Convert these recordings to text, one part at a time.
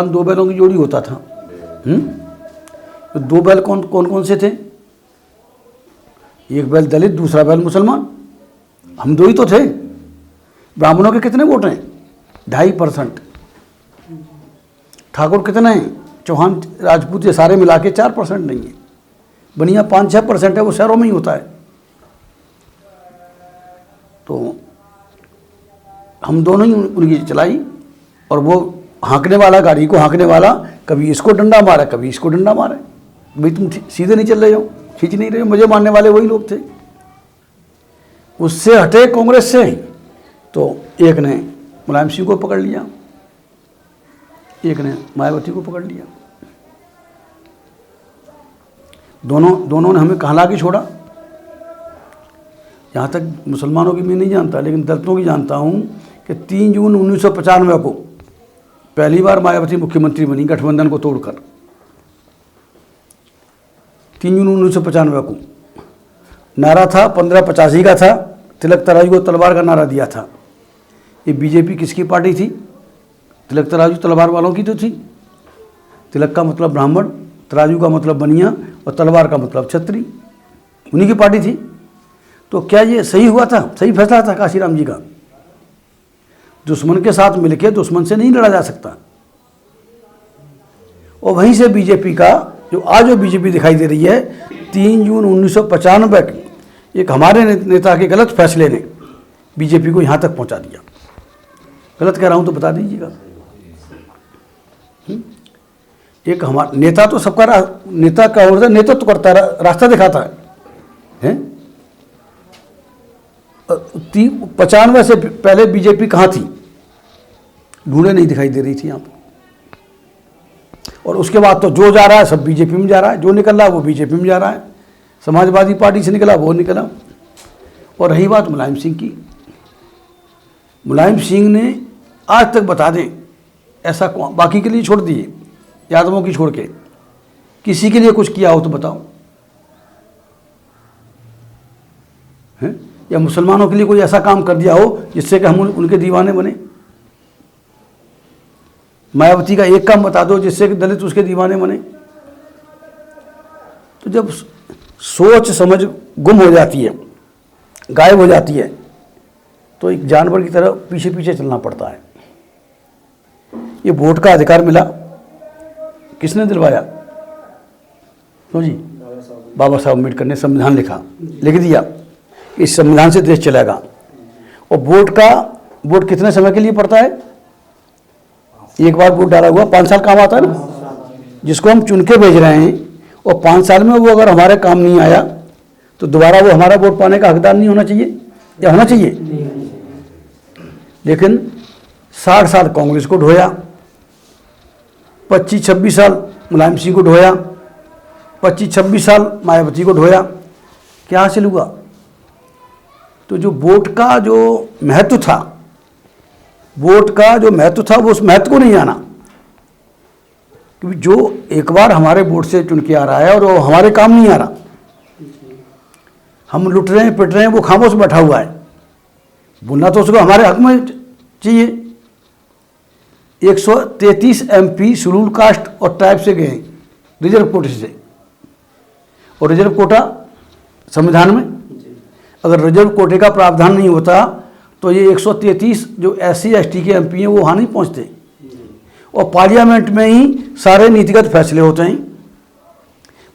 दो बैलों की जोड़ी होता था। तो दो बैल कौन कौन से थे? एक बैल दलित, दूसरा बैल मुसलमान, हम दो ही तो थे। ब्राह्मणों के कितने वोट हैं? 2.5%। ठाकुर कितने हैं? चौहान राजपूत ये सारे मिला के 4% नहीं है। बनिया 5-6% है, वो शहरों में ही होता है। तो हम दोनों ही उनकी चलाई, और वो हाँकने वाला, गाड़ी को हाँकने वाला, कभी इसको डंडा मारा, कभी इसको डंडा मारा। भाई तुम सीधे नहीं चल रहे हो, खींच नहीं रहे हो। मुझे मारने वाले वही लोग थे। उससे हटे कांग्रेस से, तो एक ने मुलायम सिंह को पकड़ लिया, एक ने मायावती को पकड़ लिया। दोनों ने हमें कहला के छोड़ा। यहाँ तक मुसलमानों की मैं नहीं जानता, लेकिन दलितों की जानता हूँ कि 3 जून 1995 को पहली बार मायावती मुख्यमंत्री बनी गठबंधन को तोड़कर। 3 जून 1995 को नारा था 1585 का था, तिलक तराजू को तलवार का नारा दिया था। ये बीजेपी किसकी पार्टी थी? तिलक तराजू तलवार वालों की तो थी। तिलक का मतलब ब्राह्मण, तराजू का मतलब बनिया, और तलवार का मतलब छत्री, उन्हीं की पार्टी थी। तो क्या ये सही हुआ था? सही फैसला था काशीराम जी का? दुश्मन के साथ मिलकर दुश्मन से नहीं लड़ा जा सकता। और वहीं से बीजेपी का जो आज जो बीजेपी दिखाई दे रही है, 3 जून 1995 के एक हमारे नेता के गलत फैसले ने बीजेपी को यहाँ तक पहुँचा दिया। गलत कह रहा हूँ तो बता दीजिएगा। एक हमारा नेता तो सबका नेता का होता है, नेतृत्व करता है, रास्ता दिखाता है। 95 से पहले बीजेपी कहाँ थी? ढूंढे नहीं दिखाई दे रही थी यहाँ पर। और उसके बाद तो जो जा रहा है सब बीजेपी में जा रहा है, जो निकल रहा है वो बीजेपी में जा रहा है। समाजवादी पार्टी से निकला वो निकला। और रही बात मुलायम सिंह की, मुलायम सिंह ने आज तक बता दें ऐसा बाकी के लिए छोड़ दिए, यादवों की छोड़ के, किसी के लिए कुछ किया हो तो बताओ है? या मुसलमानों के लिए कोई ऐसा काम कर दिया हो जिससे कि हम उनके दीवाने बने? मायावती का एक काम बता दो जिससे कि दलित उसके दीवाने बने। तो जब सोच समझ गुम हो जाती है, गायब हो जाती है, तो एक जानवर की तरह पीछे पीछे चलना पड़ता है। ये वोट का अधिकार मिला, किसने दिलवाया? तो जी बाबा साहब अम्बेडकर ने संविधान लिख दिया, इस संविधान से देश चलेगा। और वोट कितने समय के लिए पड़ता है? एक बार वोट डाला हुआ 5 साल काम आता है ना, जिसको हम चुन के भेज रहे हैं, और 5 साल में वो अगर हमारे काम नहीं आया तो दोबारा वो हमारा वोट पाने का हकदार नहीं होना चाहिए, या होना चाहिए? लेकिन 60 साल कांग्रेस को ढोया, 25-26 साल मुलायम सिंह को ढोया, 25-26 साल मायावती को ढोया। क्या हासिल हुआ? तो जो वोट का जो महत्व था, वो उस महत्व को नहीं जाना। क्योंकि जो एक बार हमारे वोट से चुन के आ रहा है और वो हमारे काम नहीं आ रहा, हम लुट रहे हैं, पिट रहे हैं, वो खामोश बैठा हुआ है, बोलना तो उसको हमारे हक में चाहिए। 133 MP शेड्यूल कास्ट और ट्राइब से गए रिजर्व कोटे से, और रिजर्व कोटा संविधान में, अगर रिजर्व कोटे का प्रावधान नहीं होता तो ये 133 जो SC/ST के MP हैं वो वहाँ नहीं पहुँचते। और पार्लियामेंट में ही सारे नीतिगत फैसले होते हैं,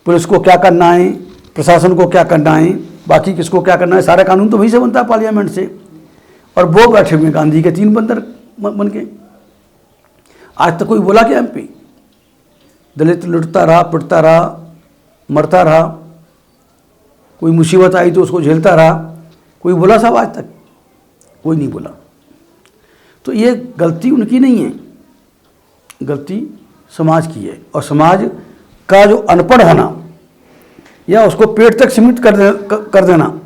पुलिस को क्या करना है, प्रशासन को क्या करना है, बाकी किसको क्या करना है, सारा कानून तो वहीं से बनता है, पार्लियामेंट से। और वो बैठे हुए गांधी के 3 बंदर बन के। आज तक कोई बोला क्या? MP दलित लुटता रहा, पिटता रहा, मरता रहा, कोई मुसीबत आई तो उसको झेलता रहा, कोई बोला साहब? आज तक कोई नहीं बोला। तो ये गलती उनकी नहीं है, गलती समाज की है। और समाज का जो अनपढ़ होना या उसको पेट तक सीमित कर देना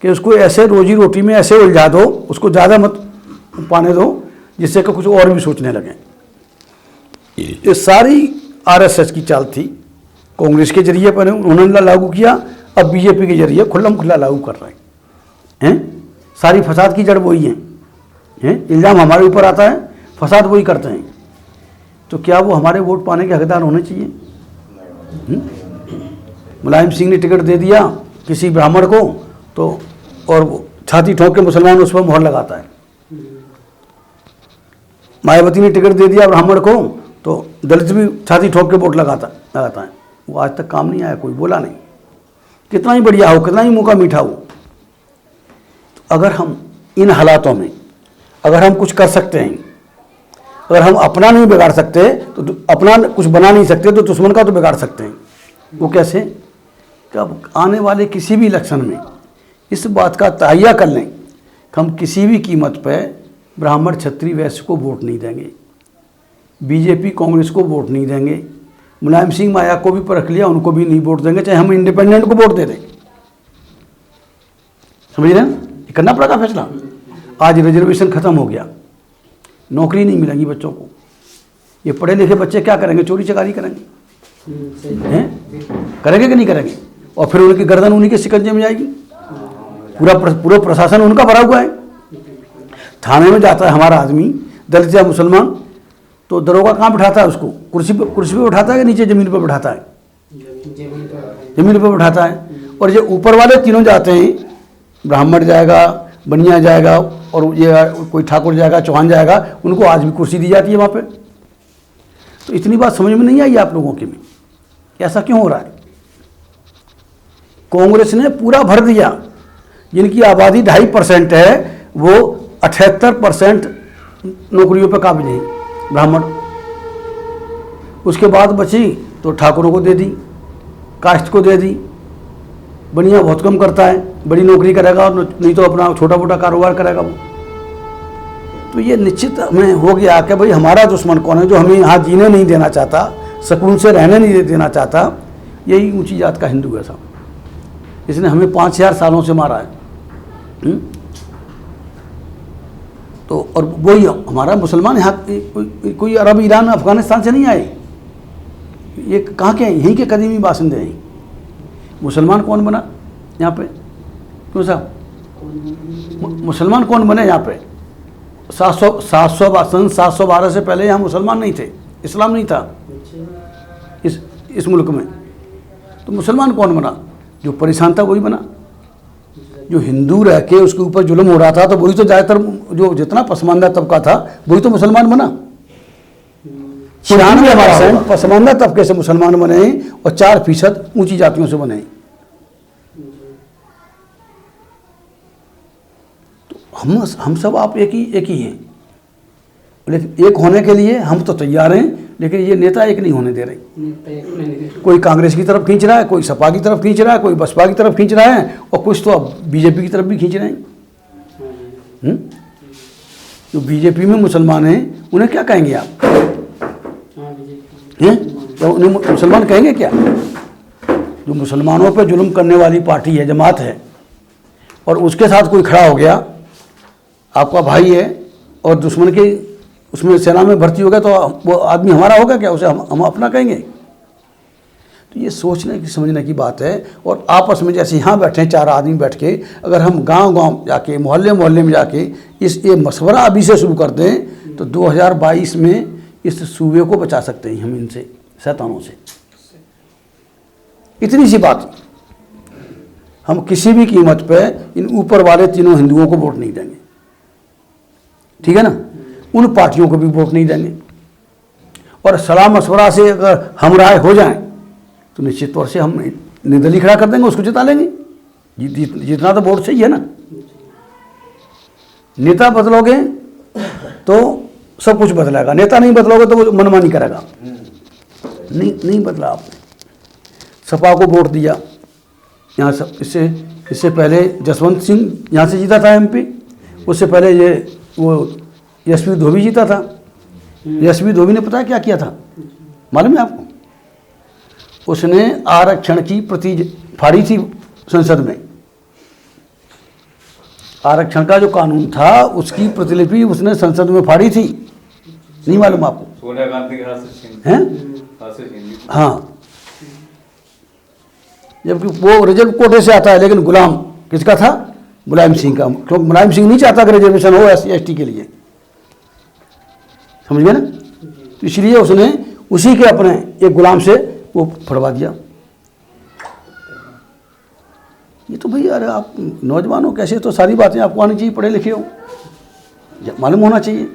कि उसको ऐसे रोजी रोटी में ऐसे उलझा दो, उसको ज़्यादा मत पाने दो जिससे कि कुछ और भी सोचने लगें। ये सारी RSS की चाल थी। कांग्रेस के जरिए पर उन्होंने लागू किया, अब बीजेपी के जरिए खुल्लम खुल्ला लागू कर रहे हैं। सारी फसाद की जड़ वही है। इल्ज़ाम हमारे ऊपर आता है, फसाद वही करते हैं। तो क्या वो हमारे वोट पाने के हकदार होने चाहिए? मुलायम सिंह ने टिकट दे दिया किसी ब्राह्मण को, तो और वो छाती ठोक के मुसलमान उस पर मोहर लगाता है। मायावती ने टिकट दे दिया ब्राह्मण को, तो दलित भी छाती ठोक के वोट लगाता है। वो आज तक काम नहीं आया, कोई बोला नहीं। कितना ही बढ़िया हो, कितना ही मुँह का मीठा हो, तो अगर हम इन हालातों में अगर हम कुछ कर सकते हैं, अगर हम अपना नहीं बिगाड़ सकते तो अपना कुछ बना नहीं सकते, तो दुश्मन का तो बिगाड़ सकते हैं। वो कैसे? कब आने वाले किसी भी इलेक्शन में इस बात का तहैया कर लें कि हम किसी भी कीमत पर ब्राह्मण क्षत्रिय वैश्य को वोट नहीं देंगे, बीजेपी कांग्रेस को वोट नहीं देंगे, मुलायम सिंह माया को भी परख लिया, उनको भी नहीं वोट देंगे, चाहे हम इंडिपेंडेंट को वोट दे दें। समझ रहे हैं? ये करना पड़ेगा फैसला। आज रिजर्वेशन खत्म हो गया, नौकरी नहीं मिलेगी बच्चों को। ये पढ़े लिखे बच्चे क्या करेंगे? चोरी चकारी करेंगे, हैं? करेंगे कि नहीं करेंगे? और फिर उनकी गर्दन उन्हीं के शिकंजे में जाएगी। पूरा प्रशासन उनका भरा हुआ है। थाने में जाता है हमारा आदमी, दलित या मुसलमान, तो दरोगा कहाँ बिठाता है उसको? कुर्सी पे बिठाता है कि नीचे ज़मीन पर बिठाता है? ज़मीन पर बिठाता है। और ये ऊपर वाले तीनों जाते हैं, ब्राह्मण जाएगा, बनिया जाएगा, और ये कोई ठाकुर जाएगा, चौहान जाएगा, उनको आज भी कुर्सी दी जाती है वहाँ पे। तो इतनी बात समझ में नहीं आई आप लोगों के में, ऐसा क्यों हो रहा है? कांग्रेस ने पूरा भर दिया। जिनकी आबादी 2.5% है, वो 78% नौकरियों पर काबिज है ब्राह्मण। उसके बाद बची तो ठाकुरों को दे दी, कास्ट को दे दी। बनिया बहुत कम करता है, बड़ी नौकरी करेगा, और नहीं तो अपना छोटा मोटा कारोबार करेगा वो। तो ये निश्चित हमें हो गया कि भाई हमारा दुश्मन कौन है, जो हमें यहाँ जीने नहीं देना चाहता, सुकून से रहने नहीं देना चाहता। यही ऊंची जात का हिंदू है साहब। इसने हमें 5000 सालों से मारा है। तो और वही हमारा मुसलमान यहाँ कोई अरब, ईरान, अफगानिस्तान से नहीं आए। ये कहाँ के हैं? यहीं के कदीमी बासिंदे हैं। मुसलमान कौन बना यहाँ पे? क्यों साहब? मुसलमान कौन बने यहाँ पे? 712 से पहले यहाँ मुसलमान नहीं थे, इस्लाम नहीं था इस मुल्क में। तो मुसलमान कौन बना? जो परेशान था वही बना। जो हिंदू रह के उसके ऊपर जुल्म हो रहा था, तो वही तो ज़्यादातर, जो जितना पसमानदा तबका था वही तो मुसलमान बना। 96% पसमानदा तबके से मुसलमान बने और 4% ऊंची जातियों से बने। तो हम सब आप एक ही हैं, लेकिन एक होने के लिए हम तो तैयार हैं, लेकिन ये नेता एक नहीं होने दे रहे। कोई कांग्रेस की तरफ खींच रहा है, कोई सपा की तरफ खींच रहा है, कोई बसपा की तरफ खींच रहा है, और कुछ तो अब बीजेपी की तरफ भी खींच रहे हैं। जो बीजेपी में मुसलमान हैं उन्हें क्या कहेंगे आप? हैं? तो उन्हें मुसलमान कहेंगे क्या? जो मुसलमानों पर जुल्म करने वाली पार्टी है, जमात है, और उसके साथ कोई खड़ा हो गया, आपका भाई है, और दुश्मन के उसमें सेना में भर्ती हो गया, तो वो आदमी हमारा होगा क्या? उसे हम अपना कहेंगे? तो ये सोचने की समझने की बात है। और आपस में जैसे यहाँ बैठे 4 आदमी बैठ के, अगर हम गांव-गांव जाके, मोहल्ले में जाके ये मशवरा अभी से शुरू कर दें, तो 2022 में इस सूबे को बचा सकते हैं हम इनसे, शैतानों से। इतनी सी बात। हम किसी भी कीमत पे इन ऊपर वाले तीनों हिंदुओं को वोट नहीं देंगे, ठीक है ना? उन पार्टियों को भी वोट नहीं देंगे। और सलाह मशवरा से अगर हम राय हो जाएं, तो निश्चित तौर से हम निर्दलीय खड़ा कर देंगे, उसको जिता लेंगे। जितना तो वोट चाहिए ना। नेता बदलोगे तो सब कुछ बदलेगा, नेता नहीं बदलोगे तो वो मनमानी करेगा। नहीं बदला आपने। सपा को वोट दिया यहाँ सब। इससे पहले जसवंत सिंह यहाँ से जीता था MP। उससे पहले ये वो यशवी धोबी जीता था। यशवी धोबी ने पता है क्या किया था? मालूम है आपको? उसने आरक्षण की प्रति फाड़ी थी संसद में। आरक्षण का जो कानून था उसकी प्रतिलिपि उसने संसद में फाड़ी थी। नहीं मालूम आपको? सोनिया गांधी के हाथ से छीन हैं? हाँ, जबकि वो रिजर्व कोटे से आता है, लेकिन गुलाम किसका था? मुलायम सिंह का। क्योंकि मुलायम सिंह नहीं चाहता कि रिजर्वेशन हो SC ST के लिए। समझ गए ना? तो इसलिए उसने उसी के अपने एक गुलाम से वो फड़वा दिया। ये तो भैया, अरे आप नौजवान हो, कैसे तो सारी बातें आपको आनी चाहिए, पढ़े लिखे हो, मालूम होना चाहिए।